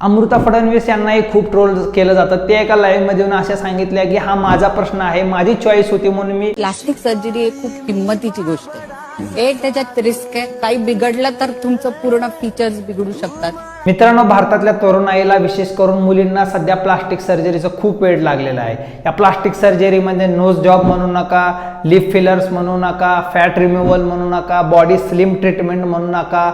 अमृता फडणवीस यांनाही खूप ट्रोल केलं जातं. ते एका लाईव्ह मध्ये येऊन अशा सांगितल्या की हा माझा प्रश्न आहे, माझी चॉईस होती म्हणून मी. प्लास्टिक सर्जरी ही खूप किंमतीची गोष्ट आहे. त्याच्यात रिस्क आहे, काही बिघडलं तर तुमचं पूर्ण फीचर्स बिघडू शकतात. मित्रांनो, भारतातल्या तरुणाईला विशेष करून मुलींना सध्या प्लास्टिक सर्जरीचा खूप वेळ लागलेला आहे. या प्लास्टिक सर्जरीमध्ये नोज जॉब म्हणू नका, लिप फिलर्स म्हणू नका, फॅट रिमूव्हल म्हणू नका, बॉडी स्लिम ट्रीटमेंट म्हणू नका,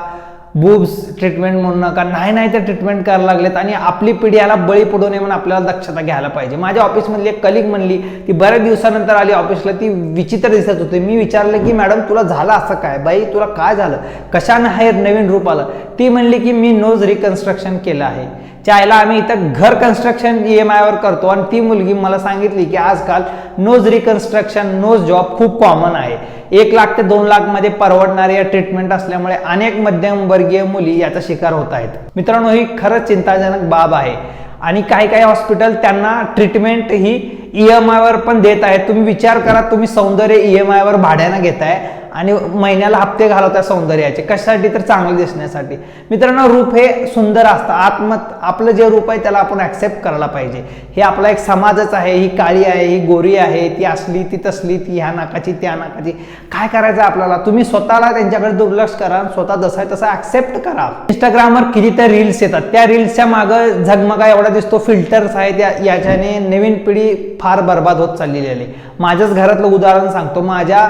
बूब्स ट्रीटमेंट म्हणू नका, नाही तर ट्रीटमेंट करायला लागलेत आणि आपली पिढी याला बळी पडू नये म्हणून आपल्याला दक्षता घ्यायला पाहिजे. माझ्या ऑफिसमधली एक कलिग म्हणली, ती बऱ्याच दिवसानंतर आली ऑफिसला, ती विचित्र दिसत होती. मी विचारलं की मॅडम तुला झालं असं काय, बाई तुला काय झालं, कशानं हे नवीन रूप आलं. ती म्हणली की मी नोज रिकन्स्ट्रक्शन केलं आहे. चायला आम्ही इथं घर कन्स्ट्रक्शन EMI वर करतो आणि ती मुलगी मला सांगितली की आजकाल नोज रिकन्स्ट्रक्शन, नोज जॉब खूप कॉमन आहे. 1 लाख ते 2 लाख मध्ये परवडणारी ट्रीटमेंट असल्यामुळे अनेक मध्यमवर्गीय मुली याचा शिकार होत आहेत. मित्रांनो, ही खरंच चिंताजनक बाब आहे आणि काही हॉस्पिटल त्यांना ट्रीटमेंट ही EMI वर पण देत आहेत. तुम्ही विचार करा, तुम्ही सौंदर्य EMI वर भाड्यानं घेताय आणि महिन्याला हप्ते घालवताय सौंदर्याचे, कशासाठी तर चांगलं दिसण्यासाठी. मित्रांनो, रूप हे सुंदर असतं, आपलं जे रूप आहे त्याला आपण ऍक्सेप्ट करायला पाहिजे. हे आपला एक समाजच आहे. ही काळी आहे, ही गोरी आहे, ती असली, ती तसली, ती ह्या नाकाची, त्या नाकाची, काय करायचं आपल्याला. तुम्ही स्वतःला त्यांच्याकडे दुर्लक्ष करा, स्वतः जसा आहे तसा ऍक्सेप्ट करा. इंस्टाग्रामवर कितीतरी रील्स येतात, त्या रील्सच्या मागं झगमगा एवढा दिसतो, फिल्टर्स आहेत, याच्याने नवीन पिढी फार बर्बाद होत चाललेली आहे. माझ्याच घरातलं उदाहरण सांगतो. माझ्या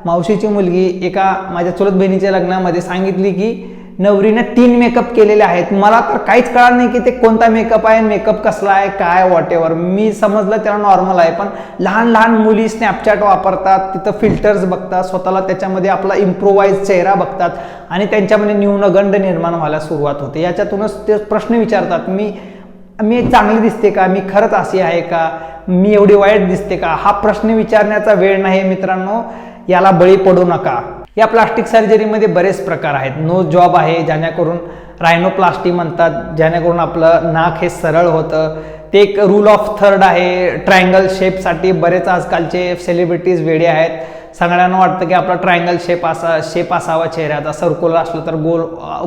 मावशीची मुलगी एका माझ्या चुलत बहिणीच्या लग्नामध्ये सांगितली की नवरीने 3 मेकअप केलेले आहेत. मला तर काहीच कळलं नाही की ते कोणता मेकअप आहे, मेकअप कसला आहे, काय वॉटेवर. मी समजलं त्याला नॉर्मल आहे, पण लहान मुली स्नॅपचॅट वापरतात, तिथं फिल्टर्स बघतात, स्वतःला त्याच्यामध्ये आपला इम्प्रोवाइज चेहरा बघतात आणि त्यांच्यामध्ये न्यूनगंड निर्माण व्हायला सुरुवात होते. याच्यातूनच ते प्रश्न विचारतात, मी चांगली दिसते का, मी खरंच अशी आहे का, मी एवढी वाईट दिसते का. हा प्रश्न विचारण्याचा वेळ नाही मित्रांनो, याला बळी पडू नका. या प्लास्टिक सर्जरीमध्ये बरेच प्रकार आहेत. नोज जॉब आहे, जेणेकरून रायनोप्लास्टी म्हणतात, जेणेकरून आपलं नाक हे सरळ होतं. ते एक रूल ऑफ थर्ड आहे. ट्रायंगल शेपसाठी बरेच आजकालचे सेलिब्रिटीज वेडे आहेत. सगळ्यांना वाटतं की आपला ट्रायंगल शेप असावा चेहऱ्याचा, सर्क्युलर असलं तर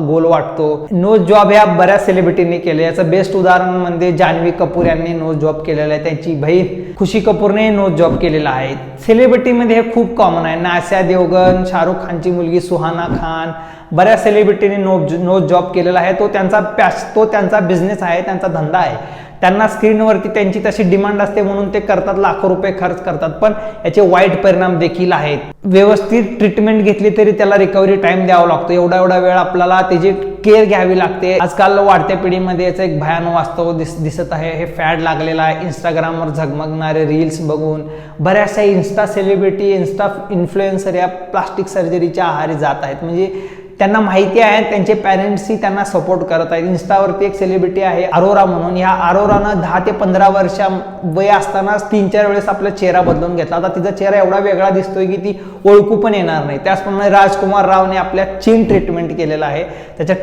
गोल वाटतो. नोज जॉब ह्या बऱ्याच सेलिब्रिटींनी केले. याचं बेस्ट उदाहरण म्हणजे जान्हवी कपूर यांनी नोज जॉब केलेला आहे. त्यांची बहीण खुशी कपूरने नोज जॉब केलेला आहे. सेलिब्रिटीमध्ये हे खूप कॉमन आहे. नासिया देवगन, शाहरुख खानची मुलगी सुहाना खान, बऱ्याच सेलिब्रिटींनी नोज जॉब केलेला आहे. तो त्यांचा बिझनेस आहे, त्यांचा धंदा आहे. त्यांना स्क्रीनवरती त्यांची तशी डिमांड असते म्हणून ते करतात, लाखो रुपये खर्च करतात, पण याचे वाईट परिणाम देखील आहेत. व्यवस्थित ट्रीटमेंट घेतली तरी त्याला रिकव्हरी टाइम द्यावा लागतो. एवढा वेळ आपल्याला त्याची केअर घ्यावी लागते. आजकाल वाढत्या पिढीमध्ये याचं एक भयानक वास्तव दिसत आहे. हे फॅड लागलेलं आहे. इंस्टाग्रामवर झगमगणारे रील्स बघून बऱ्याचशा इन्स्टा सेलिब्रिटी, इन्स्टा इन्फ्लुएन्सर या प्लास्टिक सर्जरीच्या आहारी जात आहेत. म्हणजे त्यांना माहिती आहे, त्यांचे पॅरेंट्सही त्यांना सपोर्ट करत आहेत. इन्स्टावरती एक सेलिब्रिटी आहे अरोरा म्हणून. ह्या अरोरानं 10 ते 15 वर्ष वय असतानाच 3-4 वेळेस आपला चेहरा बदलून घेतला. आता तिचा चेहरा एवढा वेगळा दिसतोय की ती ओळखू पण येणार नाही. त्याचप्रमाणे राजकुमार रावने आपल्या चीन ट्रीटमेंट केलेलं आहे. त्याच्या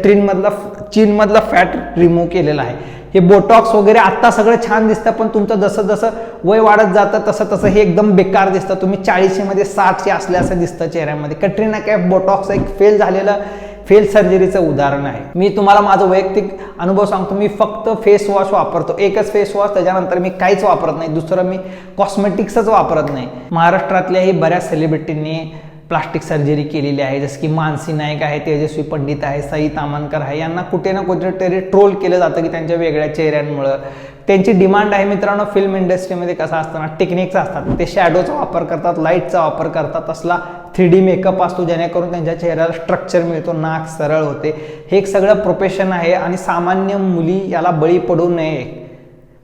चीनमधला फॅट रिमूव्ह केलेला आहे. हे बोटॉक्स वगैरे आत्ता सगळं छान दिसतं, पण तुमचं जसं वय वाढत जातं तसं हे एकदम बेकार दिसतं. तुम्ही 40 मध्ये 60 असले असं दिसतं चेहऱ्यामध्ये. कटरीना कैफ बोटॉक्स एक फेल सर्जरीचं उदाहरण आहे. मी तुम्हाला माझा वैयक्तिक अनुभव सांगतो. मी फक्त फेस वॉश वापरतो, एकच फेस वॉश, त्याच्यानंतर मी काहीच वापरत नाही. दुसरं मी कॉस्मेटिक्सच वापरत नाही. महाराष्ट्रातल्याही बऱ्याच सेलिब्रिटींनी प्लास्टिक सर्जरी केलेली आहे, जसं की मानसी नाईक आहे, तेजस्वी पंडित आहे, सई तामणकर आहे. यांना कुठे ना कुठेतरी ट्रोल केलं जातं की त्यांच्या वेगळ्या चेहऱ्यांमुळं. त्यांची डिमांड आहे मित्रांनो. फिल्म इंडस्ट्रीमध्ये कसं असतं ना, टेक्निक्स असतात. ते शॅडोचा वापर करतात, लाईटचा वापर करतात, असला 3D मेकअप असतो जेणेकरून त्यांच्या चेहऱ्याला स्ट्रक्चर मिळतो, नाक सरळ होते. हे एक सगळं प्रोफेशन आहे आणि सामान्य मुली याला बळी पडू नये.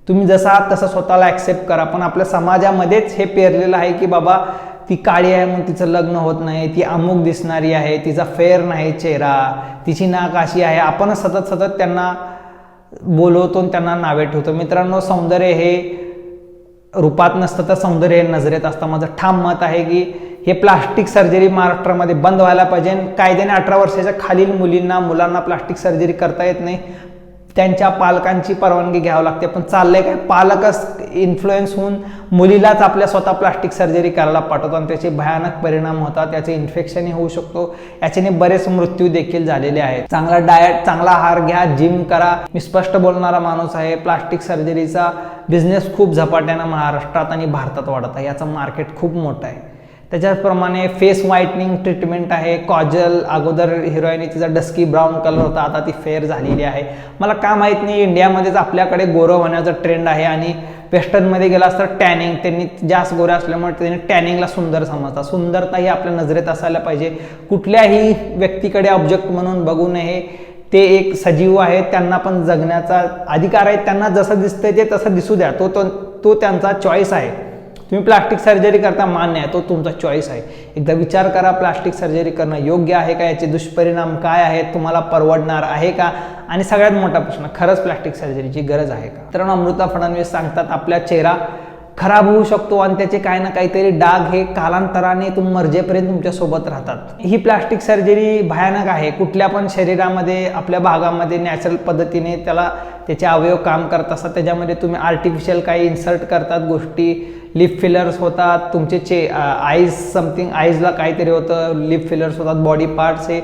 तुम्ही जसं आहात तसं स्वतःला ॲक्सेप्ट करा. पण आपल्या समाजामध्येच हे पेरलेलं आहे की बाबा ती काळी आहे म्हणून तिचं लग्न होत नाही, ती अमुक दिसणारी आहे, तिचा फेअर नाही चेहरा, तिची नाक अशी आहे. आपण सतत त्यांना बोलवतो आणि त्यांना नावे ठेवतो. मित्रांनो, सौंदर्य हे रूपात नसतं तर सौंदर्य हे नजरेत असतं. माझं ठाम मत आहे की हे प्लास्टिक सर्जरी महाराष्ट्रामध्ये बंद व्हायला पाहिजे. कायद्याने 18 वर्षाच्या खालील मुलांना प्लास्टिक सर्जरी करता येत नाही. त्यांच्या पालकांची परवानगी घ्यावी लागते. पण चाललंय काय, पालकच इन्फ्लुएन्स होऊन मुलीलाच आपल्या स्वतः प्लास्टिक सर्जरी करायला पाठवतो आणि त्याचे भयानक परिणाम होतात. त्याचे इन्फेक्शनही होऊ शकतो. याच्याने बरेच मृत्यू देखील झालेले आहेत. चांगला डाएट, चांगला आहार घ्या, जिम करा. मी स्पष्ट बोलणारा माणूस आहे. प्लास्टिक सर्जरीचा बिझनेस खूप झपाट्यानं महाराष्ट्रात आणि भारतात वाढत आहे. याचं मार्केट खूप मोठं आहे. त्याच्याप्रमाणे फेस व्हाईटनिंग ट्रीटमेंट आहे. कॉजल, अगोदर हिरोईनने तिचा डस्की ब्राऊन कलर होता, आता ती फेअर झालेली आहे. मला का माहीत नाही, इंडियामध्येच आपल्याकडे गोरं होण्याचा ट्रेंड आहे आणि वेस्टर्नमध्ये गेला असता टॅनिंग, त्यांनी जास्त गोऱ्या असल्यामुळे त्यांनी टॅनिंगला सुंदर समजतात. सुंदरता ही आपल्या नजरेत असायला पाहिजे. कुठल्याही व्यक्तीकडे ऑब्जेक्ट म्हणून बघू नये. ते एक सजीव आहेत, त्यांना पण जगण्याचा अधिकार आहे. त्यांना जसं दिसतंय ते तसं दिसू द्या. तो त्यांचा चॉईस आहे. तुम्ही प्लास्टिक सर्जरी करता मान्य आहे, तो तुमचा चॉईस आहे. एकदा विचार करा, प्लास्टिक सर्जरी करणं योग्य आहे का, याचे दुष्परिणाम काय आहेत, तुम्हाला परवडणार आहे का, आणि सगळ्यात मोठा प्रश्न, खरंच प्लास्टिक सर्जरीची गरज आहे का. तर अमृता फडणवीस सांगतात आपला चेहरा खराब होऊ शकतो आणि त्याचे काही ना काहीतरी डाग हे कालांतराने मर्जेपर्यंत तुमच्यासोबत राहतात. ही प्लास्टिक सर्जरी भयानक आहे. कुठल्या पण शरीरामध्ये आपल्या भागामध्ये नॅचरल पद्धतीने त्याचे अवयव काम करत असतात. त्याच्यामध्ये तुम्ही आर्टिफिशियल काही इन्सर्ट करतात गोष्टी. लिप फिलर्स होतात, तुमचे आईजला काहीतरी होतं, लिप फिलर्स होतात. बॉडी पार्ट्स हे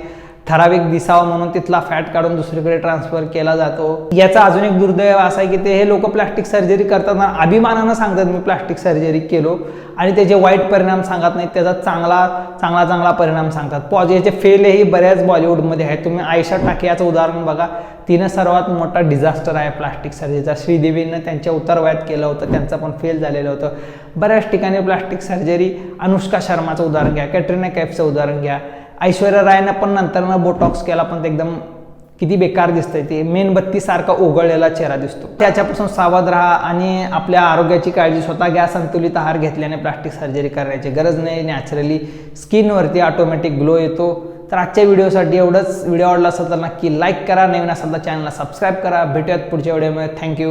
ठराविक दिसावं म्हणून तिथला फॅट काढून दुसरीकडे ट्रान्सफर केला जातो. याचा अजून एक दुर्दैव असा आहे की हे लोक प्लास्टिक सर्जरी करताना अभिमानानं सांगतात मी प्लास्टिक सर्जरी केलो आणि त्याचे वाईट परिणाम सांगत नाहीत, त्याचा चांगला परिणाम सांगतात. याचे फेलही बऱ्याच बॉलिवूडमध्ये आहेत. तुम्ही आयशा टाके याचं उदाहरण बघा. तिनं सर्वात मोठा डिझास्टर आहे प्लास्टिक सर्जरीचा. श्रीदेवीनं त्यांच्या उतारवयात केलं होतं, त्यांचं पण फेल झालेलं होतं. बऱ्याच ठिकाणी प्लास्टिक सर्जरी. अनुष्का शर्माचं उदाहरण घ्या, कॅटरीना कैफचं उदाहरण घ्या. ऐश्वर्या रायनं पण नंतरनं बोटॉक्स केला, पण ते एकदम किती बेकार दिसतंय. ते मेणबत्तीसारखा ओघळलेला चेहरा दिसतो. त्याच्यापासून सावध राहा आणि आपल्या आरोग्याची काळजी स्वतः घ्या. संतुलित आहार घेतल्याने प्लास्टिक सर्जरी करायची गरज नाही. नॅचरली स्किनवरती ऑटोमॅटिक ग्लो येतो. तर आजच्या व्हिडिओसाठी एवढंच. व्हिडिओ आवडला असेल तर नक्की लाईक करा. नवीन असेल तर चॅनलला सबस्क्राईब करा. भेटूयात पुढच्या व्हिडिओमध्ये. थँक्यू.